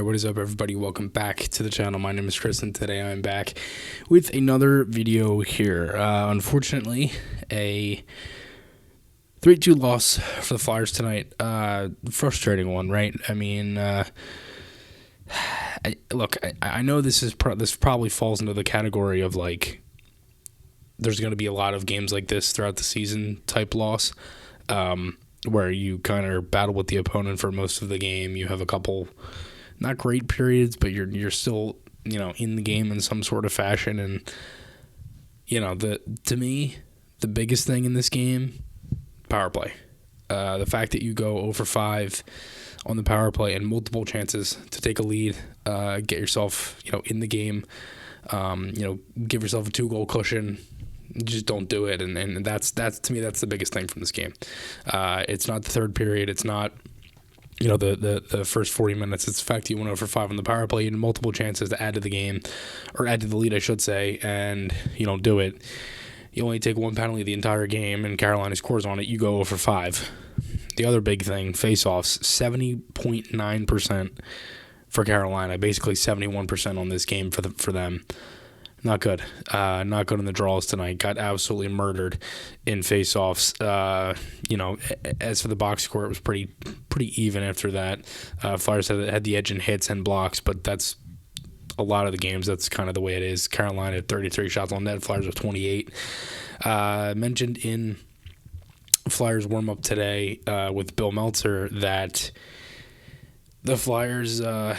Alright, what is up everybody? Welcome back to the channel. My name is Chris and today I'm back with another video here. Unfortunately, a 3-2 loss for the Flyers tonight. Frustrating one, right? I mean, I know this probably falls into the category of like there's going to be a lot of games like this throughout the season type loss. Where you kind of battle with the opponent for most of the game. You have a couple not great periods, but you're still, in the game in some sort of fashion. And, to me, the biggest thing in this game, power play. The fact that you go 0 for 5 on the power play and multiple chances to take a lead, get yourself, in the game, give yourself a 2-goal cushion. Just don't do it, and that's to me that's the biggest thing from this game. It's not the third period. It's not the first 40 minutes. It's the fact that you went over 5 on the power play. You had multiple chances to add to the game, or add to the lead, I should say, and you don't do it. You only take one penalty the entire game, and Carolina scores on it. You go over 5. The other big thing, face-offs, 70.9% for Carolina, basically 71% on this game for them. Not good. Not good in the draws tonight. Got absolutely murdered in face-offs. As for the box score, it was pretty even after that. Flyers had the edge in hits and blocks, but that's a lot of the games. That's kind of the way it is. Carolina had 33 shots on net. Flyers with 28. Mentioned in Flyers warm-up today with Bill Meltzer that the Flyers... a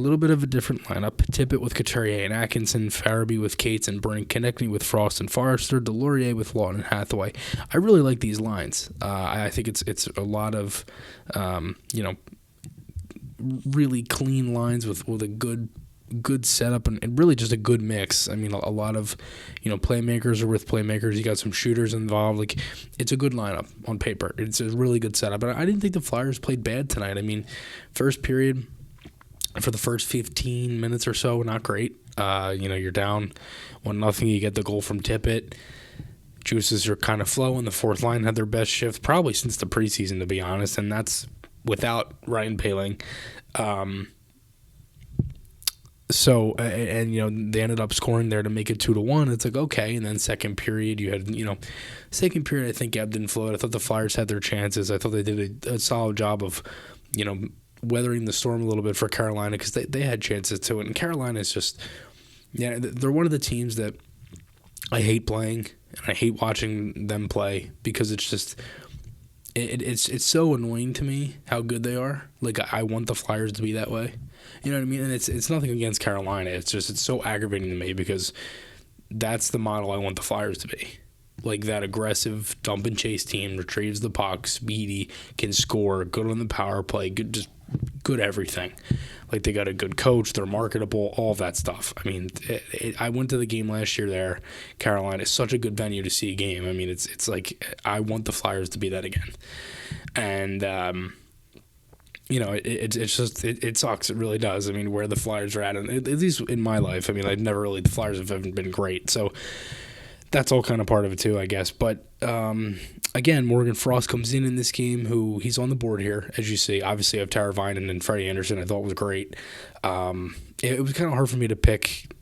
little bit of a different lineup. Tippett with Couturier and Atkinson, Farabee with Cates and Brink, Konechny with Frost and Forrester, Delorier with Lawton and Hathaway. I really like these lines. I think it's a lot of, really clean lines with a good setup and really just a good mix. I mean, a lot of, playmakers are with playmakers. You got some shooters involved. Like, it's a good lineup on paper. It's a really good setup. But I didn't think the Flyers played bad tonight. I mean, first period, for the first 15 minutes or so, not great. You're down 1-0. You get the goal from Tippett. Juices are kind of flowing. The fourth line had their best shift probably since the preseason, to be honest, and that's without Ryan Poehling. They ended up scoring there to make it 2-1. It's like, okay. And then second period, you had, I think ebbed and flowed. I thought the Flyers had their chances. I thought they did a solid job of, weathering the storm a little bit for Carolina because they had chances to it. And Carolina is just, they're one of the teams that I hate playing and I hate watching them play because it's just, it's so annoying to me how good they are. Like, I want the Flyers to be that way. You know what I mean? And it's nothing against Carolina. It's just, it's so aggravating to me because that's the model I want the Flyers to be. Like that aggressive dump and chase team, retrieves the puck, speedy, can score, good on the power play, good everything. Like they got a good coach, they're marketable, all that stuff. I mean, I went to the game last year there. Carolina is such a good venue to see a game. I mean, it's like I want the Flyers to be that again. And it sucks. It really does. I mean, where the Flyers are at least in my life. I mean, the Flyers haven't been great, so. That's all kind of part of it too, I guess. But, again, Morgan Frost comes in this game, who he's on the board here, as you see. Obviously, I have Tara Vinen and Freddie Anderson. I thought was great. It was kind of hard for me to pick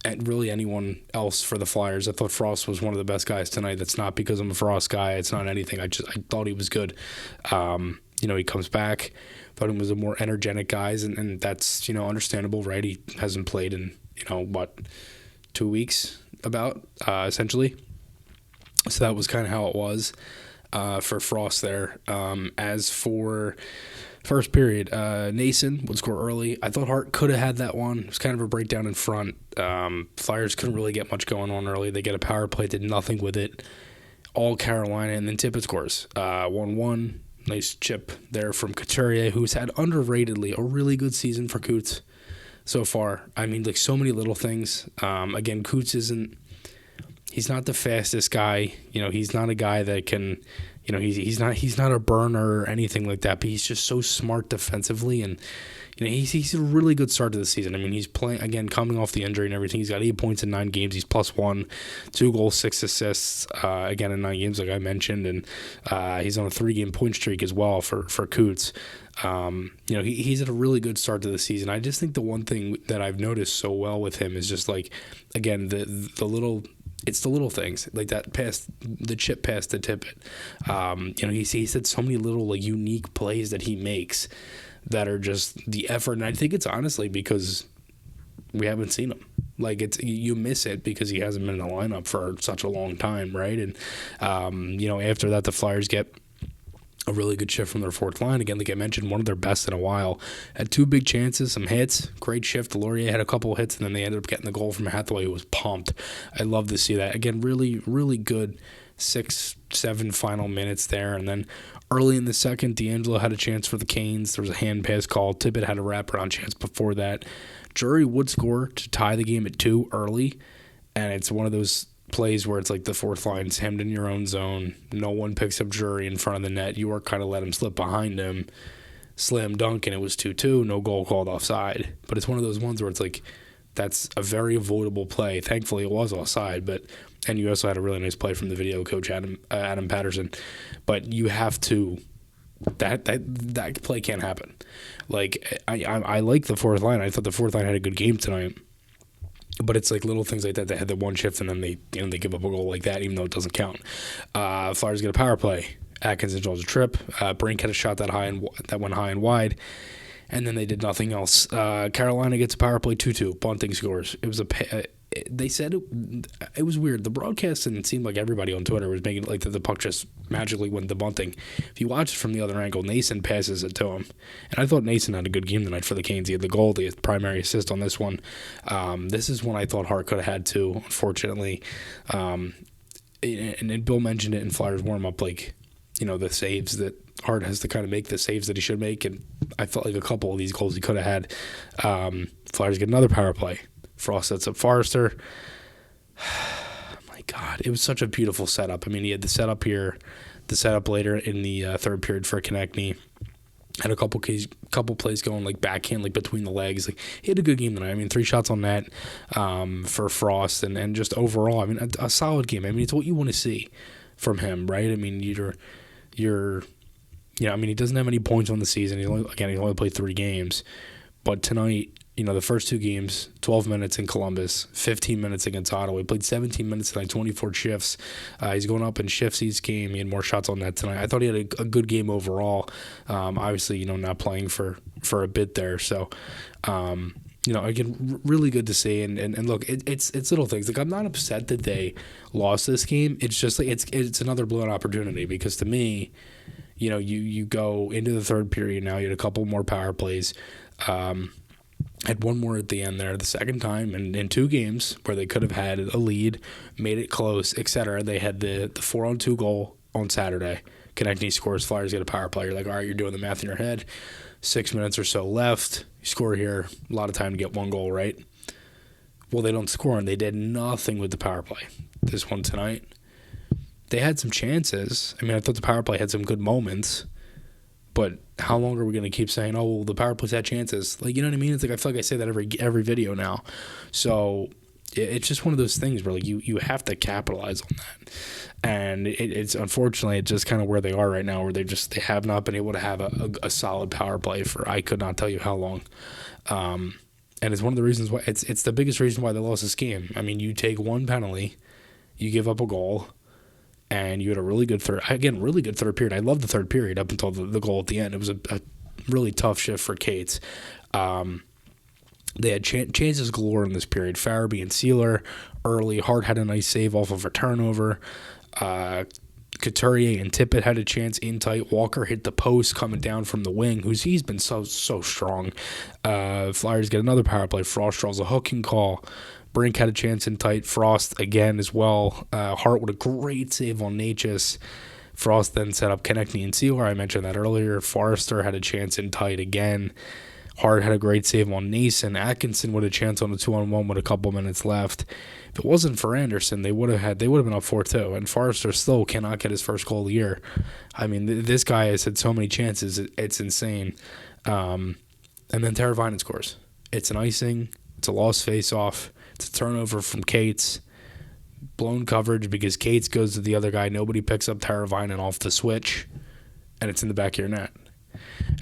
at really anyone else for the Flyers. I thought Frost was one of the best guys tonight. That's not because I'm a Frost guy. It's not anything. I thought he was good. He comes back. Thought he was a more energetic guy, and that's, understandable, right? He hasn't played in, 2 weeks? Essentially. So that was kind of how it was for Frost there. As for first period, Nason would score early. I thought Hart could have had that one. It was kind of a breakdown in front. Flyers couldn't really get much going on early. They get a power play, did nothing with it. All Carolina, and then Tippett scores. 1-1. Nice chip there from Couturier, who's had underratedly a really good season for Coots so far. I mean, like, so many little things. Coots he's not the fastest guy. He's not a guy that can, he's not a burner or anything like that, but he's just so smart defensively, and he's a really good start to the season. I mean, he's playing again, coming off the injury and everything. He's got 8 points in 9 games. He's +1, 2 goals, 6 assists. Again in 9 games, like I mentioned, and he's on a 3-game point streak as well for Coots. He's at a really good start to the season. I just think the one thing that I've noticed so well with him is just like, again, the little. It's the little things like that pass, the chip pass to Tippett. He said so many little like unique plays that he makes that are just the effort, and I think it's honestly because we haven't seen him. Like you miss it because he hasn't been in the lineup for such a long time, right? And after that, the Flyers get a really good shift from their fourth line. Again, like I mentioned, one of their best in a while. Had 2 big chances, some hits, great shift. Laurier had a couple hits, and then they ended up getting the goal from Hathaway, who was pumped. I love to see that. Again, really, really good 6-7 final minutes there. And then early in the second, D'Angelo had a chance for the Canes. There was a hand pass call. Tippett had a wraparound chance before that. Drury would score to tie the game at 2 early, and it's one of those plays where it's like the fourth line's hemmed in your own zone. No one picks up Drury in front of the net. You are kind of let him slip behind him. Slam dunk, and it was 2-2. No goal called offside. But it's one of those ones where it's like that's a very avoidable play. Thankfully, it was offside, and you also had a really nice play from the video coach, Adam Patterson. But you have to. That play can't happen. Like I like the fourth line. I thought the fourth line had a good game tonight. But it's like little things like that. They had the one shift, and then they give up a goal like that, even though it doesn't count. Flyers get a power play. Atkinson draws a trip. Brink had a shot that went high and wide, and then they did nothing else. Carolina gets a power play 2-2. Bunting scores. It was they said it was weird. The broadcast, and it seemed like everybody on Twitter was making it like the puck just magically went to Bunting. If you watch it from the other angle, Nason passes it to him. And I thought Nason had a good game tonight for the Canes. He had the goal, the primary assist on this one. This is one I thought Hart could have had too, unfortunately. And Bill mentioned it in Flyers warm-up, like, the saves that Hart has to kind of make, the saves that he should make. And I felt like a couple of these goals he could have had. Flyers get another power play. Frost sets up Forrester. My God, it was such a beautiful setup. I mean, he had the setup here, the setup later in the third period for Konechny. Had a couple plays going like backhand, like between the legs. Like he had a good game tonight. I mean, 3 shots on net for Frost, and just overall, I mean, a solid game. I mean, it's what you want to see from him, right? I mean, I mean, he doesn't have any points on the season. He's only played 3 games, but tonight, the first 2 games, 12 minutes in Columbus, 15 minutes against Ottawa. He played 17 minutes tonight, 24 shifts. He's going up in shifts each game. He had more shots on net tonight. I thought he had a good game overall. Obviously, not playing for a bit there. So, again, really good to see. And look, it's little things. Like, I'm not upset that they lost this game. It's just like it's another blown opportunity because to me, you go into the third period now. You had a couple more power plays. Had one more at the end there, the second time, and in 2 games where they could have had a lead, made it close, etc. They had the 4-on-2 goal on Saturday. Konechny scores, Flyers get a power play. You're like, all right, you're doing the math in your head. 6 minutes or so left. You score here, a lot of time to get 1 goal, right? Well, they don't score, and they did nothing with the power play. This one tonight, they had some chances. I mean, I thought the power play had some good moments. But how long are we going to keep saying, oh, well, the power play's had chances? Like, you know what I mean? It's like I feel like I say that every video now. So it's just one of those things where, like, you have to capitalize on that. And it's unfortunately it's just kind of where they are right now, where they have not been able to have a solid power play for I could not tell you how long. And it's one of the reasons why it's the biggest reason why they lost this game. I mean, you take 1 penalty, you give up a goal, and you had a really good third period. I loved the third period up until the goal at the end. It was a really tough shift for Cates. They had chances galore in this period. Farabee and Sealer early. Hart had a nice save off of a turnover. Couturier and Tippett had a chance in tight. Walker hit the post coming down from the wing, he's been so strong. Flyers get another power play. Frost draws a hooking call. Brink had a chance in tight. Frost again as well. Hart with a great save on Natchez. Frost then set up Konechny and Sealer. I mentioned that earlier. Forrester had a chance in tight again. Hart had a great save on Nason. Atkinson with a chance on a 2-on-1 with a couple minutes left. If it wasn't for Anderson, they would have been up 4-2. And Forrester still cannot get his first goal of the year. I mean, this guy has had so many chances, it's insane. And then Teravainen scores. It's an icing. It's a lost face-off. It's a turnover from Cates. Blown coverage because Cates goes to the other guy. Nobody picks up Teravainen off the switch, and it's in the back of your net.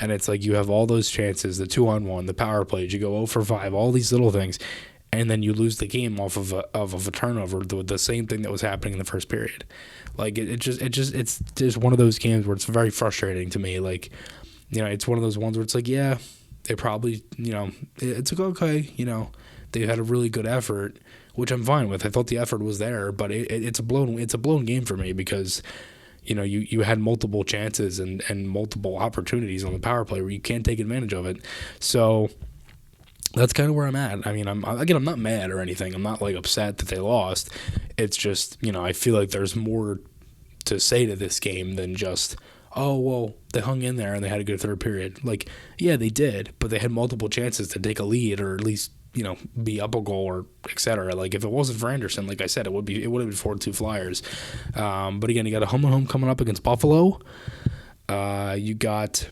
And it's like you have all those chances, the 2-on-1, the power plays, you go 0 for 5, all these little things, and then you lose the game off of a turnover, the same thing that was happening in the first period. Like it's just one of those games where it's very frustrating to me. Like, you know, it's one of those ones where it's like, yeah, they probably, you know, it's like, okay, you know, they had a really good effort, which I'm fine with. I thought the effort was there, but it's a blown game for me because, you know, you had multiple chances and multiple opportunities on the power play where you can't take advantage of it. So that's kind of where I'm at. I mean, I'm not mad or anything. I'm not like upset that they lost. It's just, you know, I feel like there's more to say to this game than just, oh, well, they hung in there and they had a good third period. Like, yeah, they did, but they had multiple chances to take a lead or at least, you know, be up a goal or et cetera. Like, if it wasn't for Anderson, like I said, it would have been 4-2 Flyers. But again, you got a home and home coming up against Buffalo. You got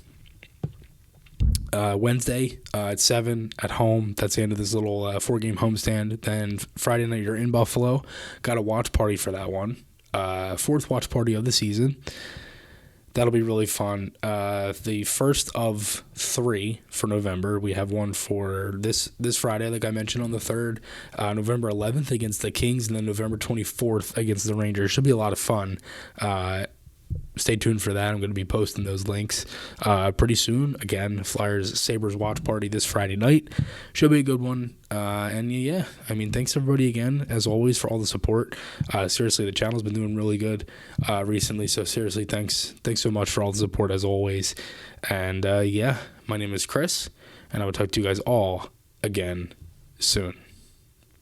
Wednesday at 7 at home. That's the end of this little 4-game homestand. Then Friday night, you're in Buffalo. Got a watch party for that one. Fourth watch party of the season. That'll be really fun. The first of 3 for November. We have one for this Friday, like I mentioned, on the 3rd. November 11th against the Kings, and then November 24th against the Rangers. Should be a lot of fun. Stay tuned for that. I'm going to be posting those links pretty soon. Again, Flyers Sabres watch party this Friday night. Should be a good one. And yeah, I mean, thanks everybody again, as always, for all the support. Seriously, the channel's been doing really good recently. So seriously, thanks so much for all the support as always. And yeah, my name is Chris, and I will talk to you guys all again soon.